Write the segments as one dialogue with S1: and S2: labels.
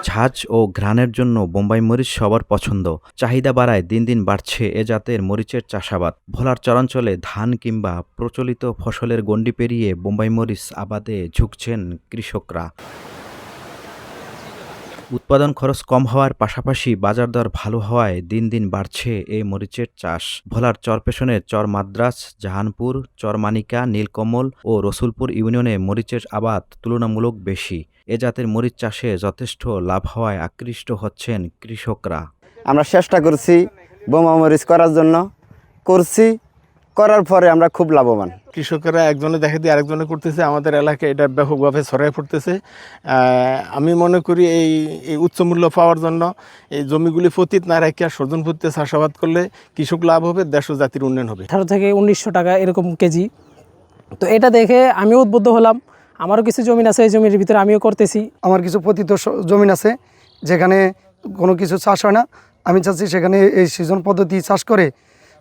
S1: ঝাঁজ ও ঘ্রাণের জন্য বোম্বাই মরিচ সবার পছন্দ। চাহিদা বাড়ায় দিন দিন বাড়ছে এ জাতের মরিচের চাষাবাদ। ভোলার চরাঞ্চলে ধান কিংবা প্রচলিত ফসলের গণ্ডি পেরিয়ে বোম্বাই মরিচ আবাদে ঝুঁকছেন কৃষকরা। উৎপাদন খরচ কম হওয়ার পাশাপাশি বাজার দর ভালো হওয়ায় দিন দিন বাড়ছে এই মরিচের চাষ। ভোলার চরপেশনের চর মাদ্রাজ, জাহানপুর, চর মানিকা, নীলকমল ও রসুলপুর ইউনিয়নে মরিচের আবাদ তুলনামূলক বেশি। এ জাতের মরিচ চাষে যথেষ্ট লাভ হওয়ায় আকৃষ্ট হচ্ছেন কৃষকরা।
S2: আমরা চেষ্টা করছি বোমা মরিচ করার জন্য, করার পরে আমরা খুব লাভবান।
S3: কৃষকেরা একজনে দেখা দিয়ে আরেকজনে করতেছে, আমাদের এলাকায় এটা ব্যাপকভাবে ছড়াই পড়তেছে। আমি মনে করি এই উচ্চ মূল্য পাওয়ার জন্য এই জমিগুলি পতিত না রেখে সর্জন পদ্ধতিতে চাষাবাদ করলে কৃষক লাভ হবে, দেশ ও জাতির উন্নয়ন হবে।
S4: 18 থেকে 1900 টাকা এরকম কেজি। তো এটা দেখে আমিও উদ্বুদ্ধ হলাম। আমারও কিছু জমিন আছে, এই জমির ভিতরে আমিও করতেছি।
S5: আমার কিছু পতিত জমিন আছে যেখানে কোনো কিছু চাষ হয় না। আমি চাচ্ছি সেখানে এই সিজন পদ্ধতি চাষ করে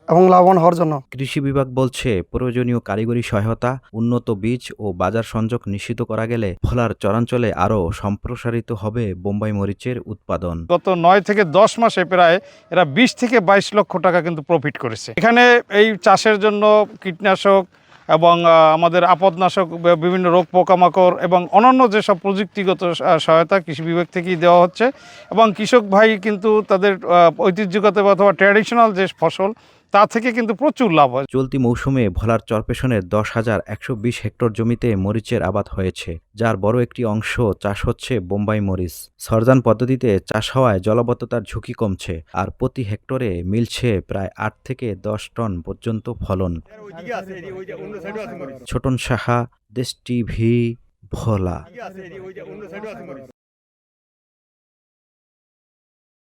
S5: এবং লাভবান হওয়ার জন্য।
S1: কৃষি বিভাগ বলছে, প্রয়োজনীয় কারিগরি সহায়তা, উন্নত বীজ ও বাজার সংযোগ নিশ্চিত করা গেলে ভোলার চরাঞ্চলে আরও সম্প্রসারিত হবে বোম্বাই মরিচের উৎপাদন।
S6: গত 9 থেকে 10 মাসে প্রায় এরা 20 থেকে 22 লক্ষ টাকা কিন্তু প্রফিট করেছে। এখানে এই চাষের জন্য কীটনাশক এবং আমাদের আপদনাশক, বিভিন্ন রোগ পোকামাকড় এবং অন্যান্য যেসব প্রযুক্তিগত সহায়তা কৃষি বিভাগ থেকেই দেওয়া হচ্ছে। এবং কৃষক ভাই কিন্তু তাদের ঐতিহ্যগত অথবা ট্র্যাডিশনাল যে ফসল তা থেকে কিন্তু প্রচুর লাভ হয়।
S1: চলতি মৌসুমে ভোলার চরপেশনের 10,120 হেক্টর জমিতে মরিচের আবাদ হয়েছে, যার বড় একটি অংশ চাষ হচ্ছে বোম্বাই মরিচ। সরজান পদ্ধতিতে চাষ হওয়ায় জলাবদ্ধতার ঝুঁকি কমছে, আর প্রতি হেক্টরে মিলছে প্রায় 8 থেকে 10 টন পর্যন্ত ফলন। ছোটন সাহা, দেশ টিভি, ভোলা।